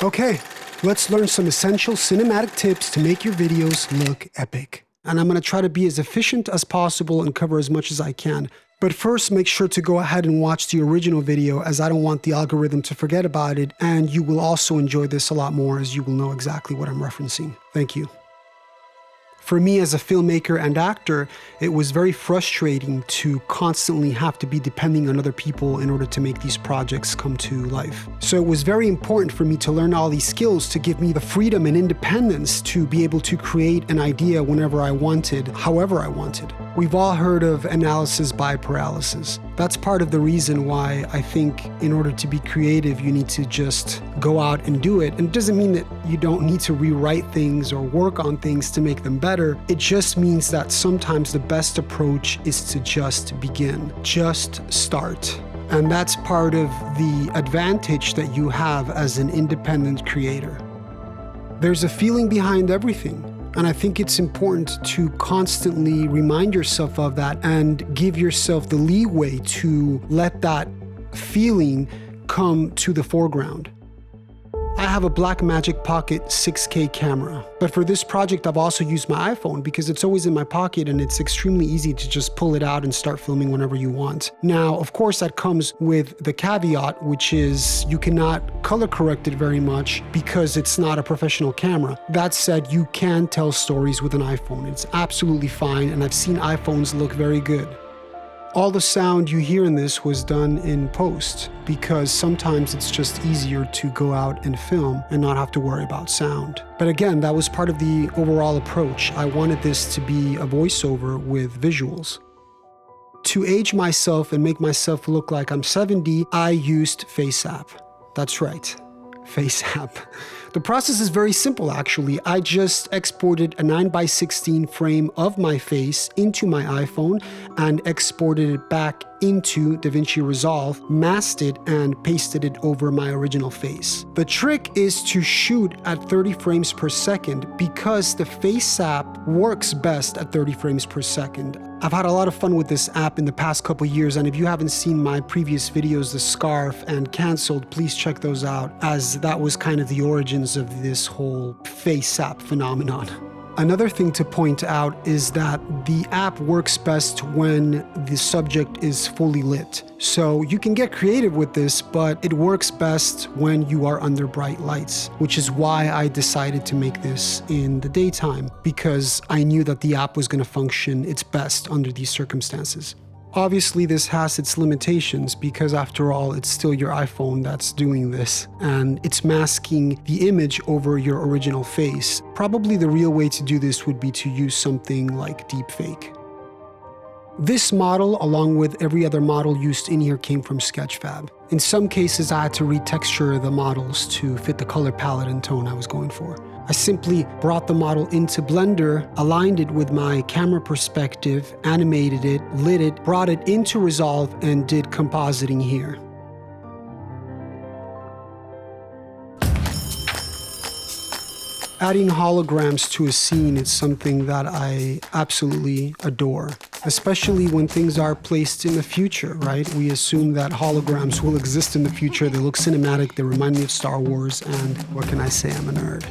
Okay, let's learn some essential cinematic tips to make your videos look epic. And I'm going to try to be as efficient as possible and cover as much as I can. But first, make sure to go ahead and watch the original video, as I don't want the algorithm to forget about it, and you will also enjoy this a lot more, as you will know exactly what I'm referencing. Thank you. For me as a filmmaker and actor, it was very frustrating to constantly have to be depending on other people in order to make these projects come to life. So it was very important for me to learn all these skills to give me the freedom and independence to be able to create an idea whenever I wanted, however I wanted. We've all heard of analysis by paralysis. That's part of the reason why I think in order to be creative, you need to just go out and do it. And it doesn't mean that you don't need to rewrite things or work on things to make them better. It just means that sometimes the best approach is to just begin, just start. And that's part of the advantage that you have as an independent creator. There's a feeling behind everything. And I think it's important to constantly remind yourself of that and give yourself the leeway to let that feeling come to the foreground. I have a Blackmagic Pocket 6K camera, but for this project I've also used my iPhone because it's always in my pocket and it's extremely easy to just pull it out and start filming whenever you want. Now, of course, that comes with the caveat, which is you cannot color correct it very much because it's not a professional camera. That said, you can tell stories with an iPhone. It's absolutely fine, and I've seen iPhones look very good. All the sound you hear in this was done in post because sometimes it's just easier to go out and film and not have to worry about sound. But again, that was part of the overall approach. I wanted this to be a voiceover with visuals. To age myself and make myself look like I'm 70, I used Faceapp. That's right, Faceapp. The process is very simple, actually. I just exported a 9:16 frame of my face into my iPhone and exported it back into DaVinci Resolve, masked it, and pasted it over my original face. The trick is to shoot at 30 frames per second because the Faceapp works best at 30 frames per second. I've had a lot of fun with this app in the past couple years, and if you haven't seen my previous videos, The Scarf and Cancelled, please check those out, as that was kind of the origins of this whole Faceapp phenomenon. Another thing to point out is that the app works best when the subject is fully lit. So you can get creative with this, but it works best when you are under bright lights, which is why I decided to make this in the daytime, because I knew that the app was going to function its best under these circumstances. Obviously, this has its limitations because after all, it's still your iPhone that's doing this, and it's masking the image over your original face. Probably the real way to do this would be to use something like deepfake. This model, along with every other model used in here, came from Sketchfab. In some cases, I had to retexture the models to fit the color palette and tone I was going for. I simply brought the model into Blender, aligned it with my camera perspective, animated it, lit it, brought it into Resolve, and did compositing here. Adding holograms to a scene is something that I absolutely adore, especially when things are placed in the future, right? We assume that holograms will exist in the future. They look cinematic, they remind me of Star Wars, and what can I say, I'm a nerd.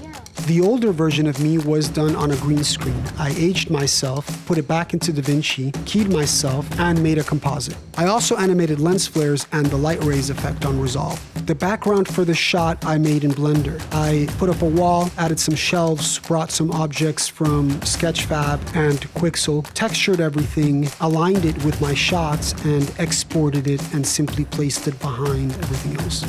The older version of me was done on a green screen. I aged myself, put it back into DaVinci, keyed myself, and made a composite. I also animated lens flares and the light rays effect on Resolve. The background for the shot I made in Blender. I put up a wall, added some shelves, brought some objects from Sketchfab and Quixel, textured everything, aligned it with my shots, and exported it and simply placed it behind everything else.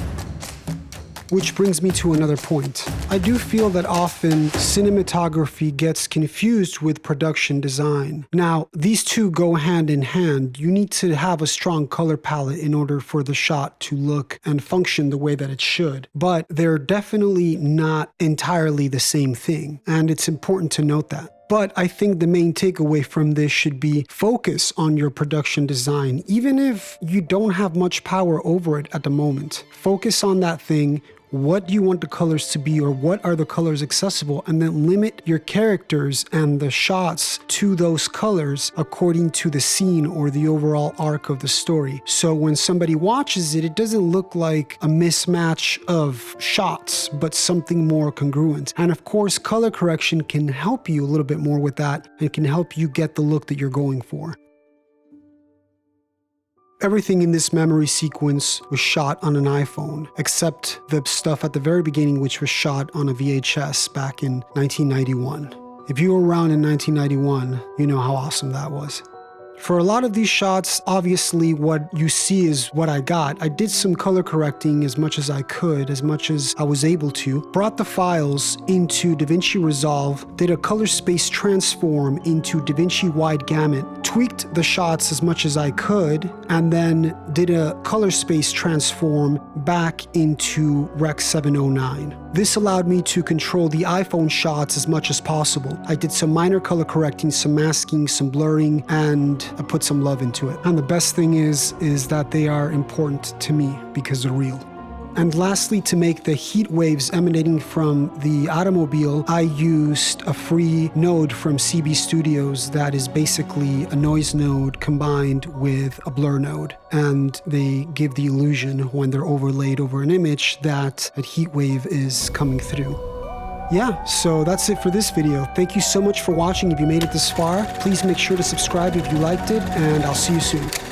Which brings me to another point. I do feel that often cinematography gets confused with production design. Now, these two go hand in hand. You need to have a strong color palette in order for the shot to look and function the way that it should. But they're definitely not entirely the same thing, and it's important to note that. But I think the main takeaway from this should be focus on your production design, even if you don't have much power over it at the moment. Focus on that thing, what do you want the colors to be, or what are the colors accessible, and then limit your characters and the shots to those colors according to the scene or the overall arc of the story. So when somebody watches it, it doesn't look like a mismatch of shots, but something more congruent. And of course, color correction can help you a little bit more with that and can help you get the look that you're going for. Everything in this memory sequence was shot on an iPhone, except the stuff at the very beginning, which was shot on a VHS back in 1991. If you were around in 1991, you know how awesome that was. For a lot of these shots, obviously what you see is what I got. I did some color correcting as much as I could, as much as I was able to, brought the files into DaVinci Resolve, did a color space transform into DaVinci Wide Gamut, tweaked the shots as much as I could, and then did a color space transform back into Rec 709. This allowed me to control the iPhone shots as much as possible. I did some minor color correcting, some masking, some blurring, and I put some love into it. And the best thing is that they are important to me because they're real. And lastly, to make the heat waves emanating from the automobile, I used a free node from CB Studios that is basically a noise node combined with a blur node. And they give the illusion when they're overlaid over an image that a heat wave is coming through. Yeah, so that's it for this video. Thank you so much for watching. If you made it this far, please make sure to subscribe if you liked it, and I'll see you soon.